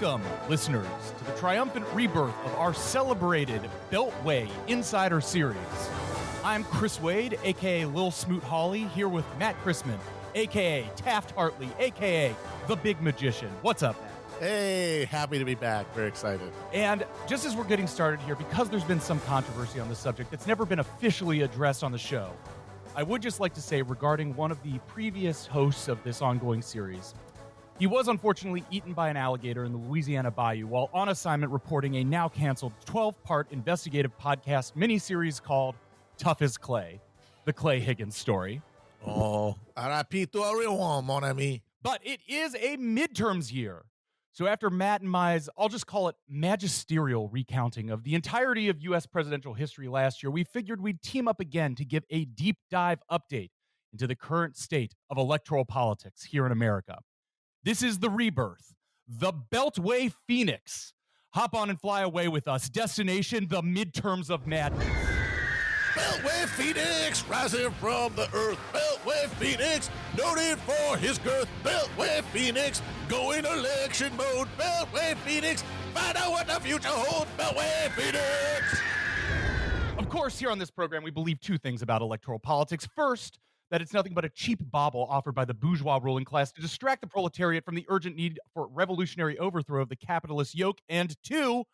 Welcome, listeners, to the triumphant rebirth of our celebrated Beltway Insider Series. I'm Chris Wade, a.k.a. Lil Smoot Hawley, here with Matt Chrisman, a.k.a. Taft Hartley, a.k.a. The Big Magician. What's up, Matt? Hey, happy to be back. Very excited. And just as we're getting started here, because there's been some controversy on the subject that's never been officially addressed on the show, I would just like to say regarding one of the previous hosts of this ongoing series, he was unfortunately eaten by an alligator in the Louisiana bayou while on assignment reporting a now-canceled 12-part investigative podcast miniseries called Tough as Clay, the Clay Higgins story. Oh, R.I.P. to everyone, mon ami. But it is a midterms year. So after Matt and Mai's, I'll just call it magisterial recounting of the entirety of U.S. presidential history last year, we figured we'd team up again to give a deep dive update into the current state of electoral politics here in America. This is the rebirth, the Beltway Phoenix. Hop on and fly away with us. Destination, the midterms of madness. Beltway Phoenix, rising from the earth. Beltway Phoenix, noted for his girth. Beltway Phoenix, going election mode. Beltway Phoenix, find out what the future holds. Beltway Phoenix. Of course, here on this program, we believe two things about electoral politics. First, that it's nothing but a cheap bauble offered by the bourgeois ruling class to distract the proletariat from the urgent need for revolutionary overthrow of the capitalist yoke. And two,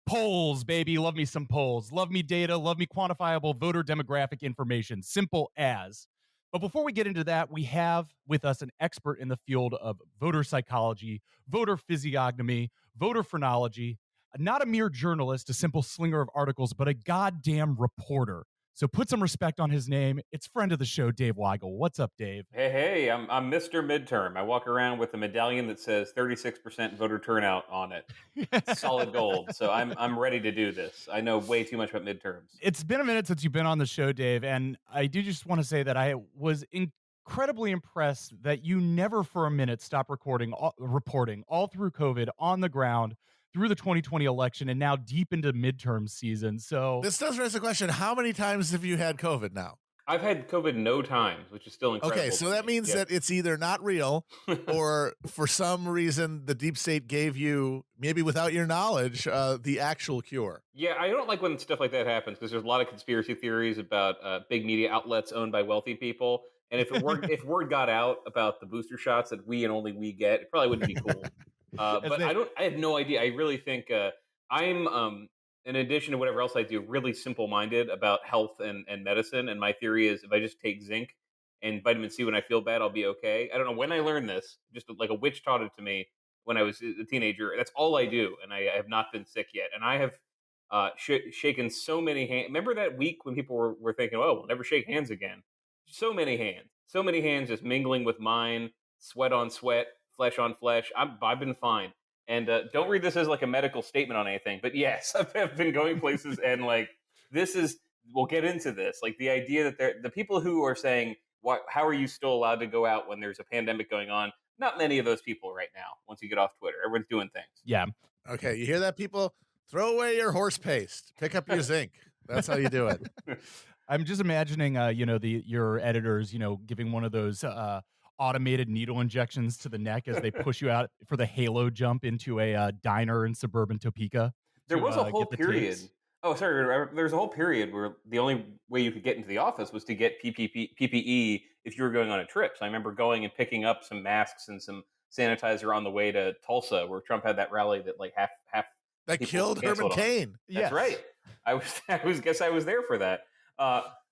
polls, baby. Love me some polls. Love me data. Love me quantifiable voter demographic information. Simple as. But before we get into that, we have with us an expert in the field of voter psychology, voter physiognomy, voter phrenology, not a mere journalist, a simple slinger of articles, but a goddamn reporter. So put some respect on his name. It's friend of the show, Dave Weigel. What's up, Dave? Hey, I'm Mr. Midterm. I walk around with a medallion that says 36% voter turnout on it. Solid gold. So I'm ready to do this. I know way too much about midterms. It's been a minute since you've been on the show, Dave, and I do just want to say that I was incredibly impressed that you never for a minute stopped reporting all through COVID on the ground, through the 2020 election, and now deep into midterm season. So This does raise the question, how many times have you had COVID now? I've had COVID no times, which is still incredible. Okay, so that means that it's either not real or for some reason the deep state gave you, maybe without your knowledge, the actual cure. Yeah, I don't like when stuff like that happens because there's a lot of conspiracy theories about big media outlets owned by wealthy people. And if word got out about the booster shots that we and only we get, it probably wouldn't be cool. But I have no idea. I really think I'm, in addition to whatever else I do, really simple-minded about health and medicine. And my theory is if I just take zinc and vitamin C when I feel bad, I'll be okay. I don't know when I learned this, just like a witch taught it to me when I was a teenager. That's all I do. And I have not been sick yet. And I have shaken so many hands. Remember that week when people were thinking, oh, we'll never shake hands again? So many hands just mingling with mine, sweat on sweat, flesh on flesh. I've been fine. And don't read this as like a medical statement on anything. But yes, I've been going places and like we'll get into this. Like the idea that the people who are saying, how are you still allowed to go out when there's a pandemic going on? Not many of those people right now, once you get off Twitter. Everyone's doing things. Yeah. Okay, you hear that, people? Throw away your horse paste. Pick up your zinc. That's how you do it. I'm just imagining, your editors, giving one of those automated needle injections to the neck as they push you out for the halo jump into a diner in suburban Topeka. There was a whole period. Oh, sorry. There's a whole period where the only way you could get into the office was to get PPE if you were going on a trip. So I remember going and picking up some masks and some sanitizer on the way to Tulsa, where Trump had that rally that like half that killed Herman Cain. That's right. I guess I was there for that.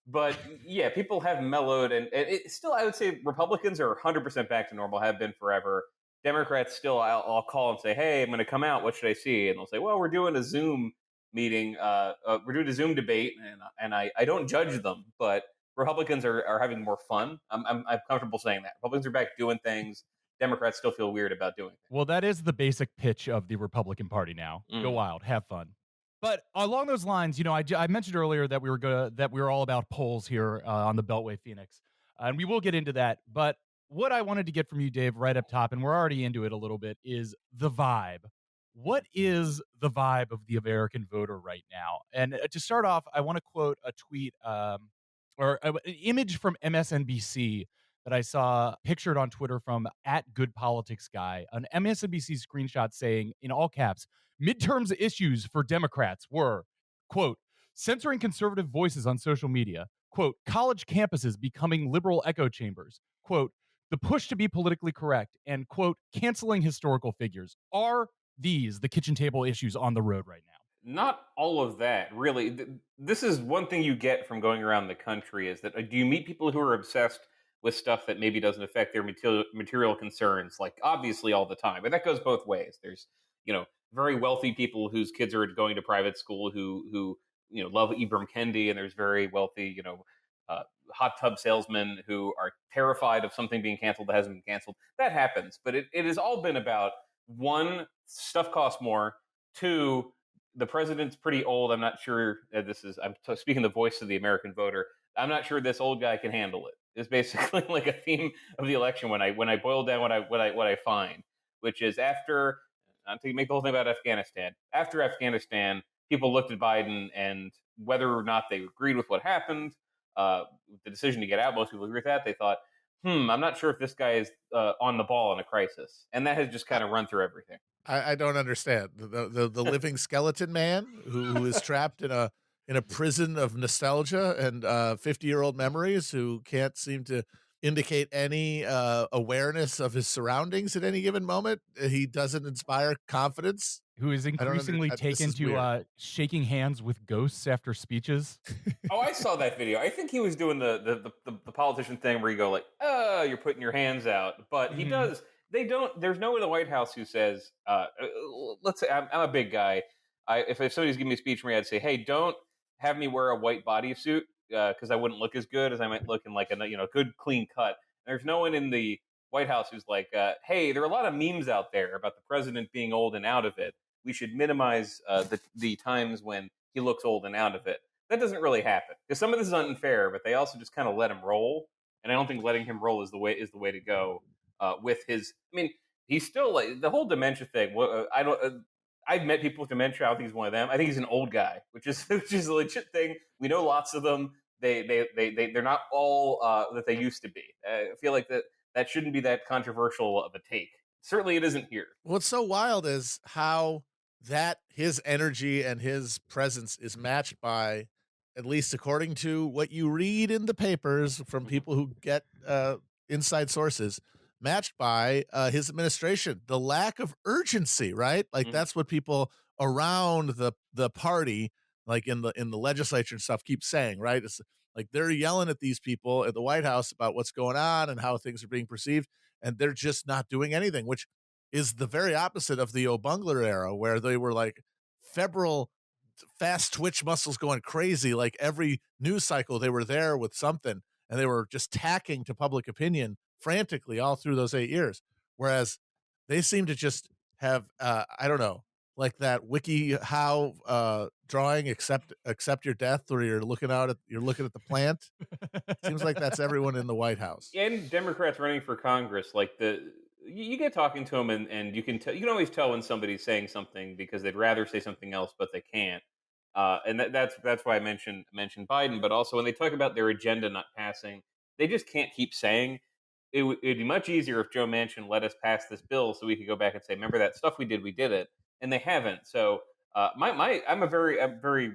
But yeah, people have mellowed, and it still, I would say Republicans are 100% back to normal, have been forever. Democrats still, I'll call and say, hey, I'm going to come out. What should I see? And they'll say, well, we're doing a Zoom meeting. We're doing a Zoom debate, and I don't judge them, but Republicans are having more fun. I'm comfortable saying that. Republicans are back doing things. Democrats still feel weird about doing things. Well, that is the basic pitch of the Republican Party now. Go wild, have fun. But along those lines, I mentioned earlier that we were all about polls here on the Beltway Phoenix, and we will get into that. But what I wanted to get from you, Dave, right up top, and we're already into it a little bit, is the vibe. What is the vibe of the American voter right now? And to start off, I want to quote a tweet or an image from MSNBC that I saw pictured on Twitter from at Good Politics Guy, an MSNBC screenshot saying in all caps, midterms issues for Democrats were, quote, censoring conservative voices on social media, quote, college campuses becoming liberal echo chambers, quote, the push to be politically correct, and quote, canceling historical figures. Are these the kitchen table issues on the road right now? Not all of that, really. This is one thing you get from going around the country is that do you meet people who are obsessed with stuff that maybe doesn't affect their material concerns, like obviously all the time. But that goes both ways. There's, very wealthy people whose kids are going to private school who love Ibram Kendi, and there's very wealthy, hot tub salesmen who are terrified of something being canceled that hasn't been canceled. That happens, but it has all been about one, stuff costs more, two, the president's pretty old. I'm not sure speaking the voice of the American voter. I'm not sure this old guy can handle it. It's basically like a theme of the election when I boil down what I find, which is after to make the whole thing about Afghanistan. After Afghanistan, people looked at Biden and whether or not they agreed with what happened, the decision to get out. Most people agree with that. They thought, I'm not sure if this guy is on the ball in a crisis, and that has just kind of run through everything. I don't understand the living skeleton man who is trapped in a prison of nostalgia and 50-year-old memories, who can't seem to indicate any awareness of his surroundings at any given moment. He doesn't inspire confidence. Who is I don't under increasingly this taken is to weird. shaking hands with ghosts after speeches. Oh, I saw that video. I think he was doing the politician thing where you go like, "Oh, you're putting your hands out," but he Mhm. does. They don't. There's no one in the White House who says, "Let's say I'm a big guy. If somebody's giving me a speech for me, I'd say, hey, don't have me wear a white bodysuit because I wouldn't look as good as I might look in like a good clean cut." There's no one in the White House who's like, "Hey, there are a lot of memes out there about the president being old and out of it. We should minimize the times when he looks old and out of it." That doesn't really happen because some of this is unfair, but they also just kind of let him roll, and I don't think letting him roll is the way to go with his. I mean, he's still like the whole dementia thing. I don't. I've met people with dementia. I don't think he's one of them. I think he's an old guy, which is which is a legit thing. We know lots of them. They're not all that they used to be. I feel like that shouldn't be that controversial of a take. Certainly, it isn't here. What's so wild is how that his energy and his presence is matched by, at least according to what you read in the papers from Mhm. people who get inside sources, matched by his administration. The lack of urgency, right? Like Mhm. that's what people around the party, like in the legislature and stuff, keep saying, right? It's like they're yelling at these people at the White House about what's going on and how things are being perceived, and they're just not doing anything, which is the very opposite of the O'Bungler era, where they were like febrile, fast twitch muscles going crazy. Like every news cycle, they were there with something, and they were just tacking to public opinion frantically all through those 8 years. Whereas they seem to just have, I don't know, like that wiki how drawing, accept your death, where you're looking at the plant. Seems like that's everyone in the White House. And Democrats running for Congress, like you get talking to them, and you can always tell when somebody's saying something because they'd rather say something else, but they can't. And that's why I mentioned Biden, but also when they talk about their agenda not passing, they just can't keep saying it'd be much easier if Joe Manchin let us pass this bill so we could go back and say, remember that stuff we did it, and they haven't. So I'm very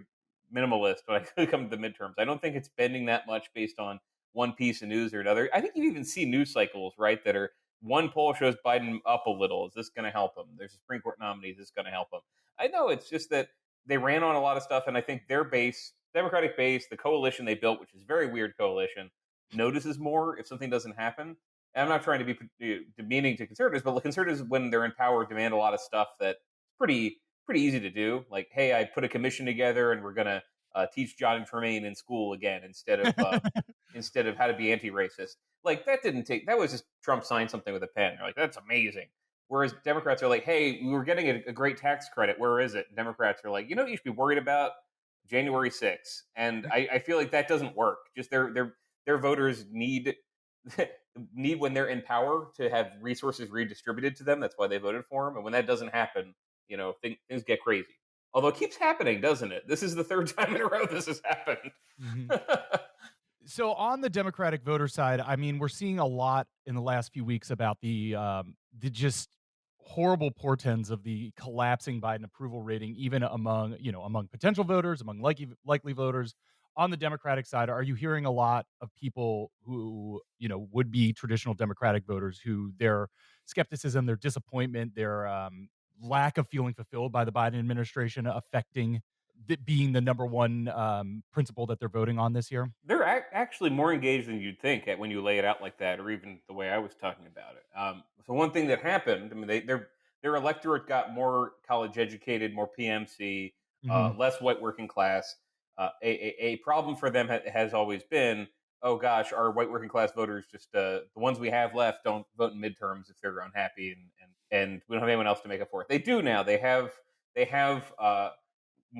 minimalist when I come to the midterms. I don't think it's bending that much based on one piece of news or another. I think you even see news cycles, right, that are one poll shows Biden up a little. Is this going to help him? There's a Supreme Court nominee. Is this going to help him? I know it's just that they ran on a lot of stuff, and I think their base, Democratic base, the coalition they built, which is a very weird coalition, notices more if something doesn't happen. And I'm not trying to be demeaning to conservatives, but the conservatives, when they're in power, demand a lot of stuff that's pretty easy to do. Like, hey, I put a commission together, and we're going to teach John Tremaine in school again instead of how to be anti-racist. Like that didn't take. That was just Trump signed something with a pen. They're like, that's amazing. Whereas Democrats are like, hey, we were getting a great tax credit. Where is it? And Democrats are like, you should be worried about January 6th. And I feel like that doesn't work. Just their voters need need when they're in power to have resources redistributed to them. That's why they voted for him. And when that doesn't happen, things get crazy. Although it keeps happening, doesn't it? This is the third time in a row this has happened. Mhm. So on the Democratic voter side, I mean, we're seeing a lot in the last few weeks about the just horrible portents of the collapsing Biden approval rating, even among, among potential voters, among likely voters. On the Democratic side, are you hearing a lot of people who, would be traditional Democratic voters who their skepticism, their disappointment, their lack of feeling fulfilled by the Biden administration affecting being the number one principle that they're voting on this year? They're actually more engaged than you'd think when you lay it out like that, or even the way I was talking about it. So one thing that happened, I mean, their electorate got more college educated, more PMC, Mhm. less white working class. A problem for them has always been, oh gosh, our white working class voters just the ones we have left don't vote in midterms if they're unhappy, and we don't have anyone else to make up for it. They do now. They have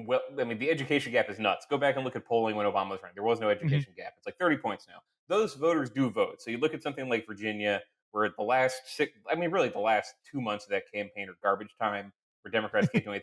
well, I mean, the education gap is nuts. Go back and look at polling when Obama was running. There was no Mhm. education gap. It's like 30 points now. Those voters do vote. So you look at something like Virginia, where the last 6, I mean, really the last 2 months of that campaign are garbage time, where Democrats can't do anything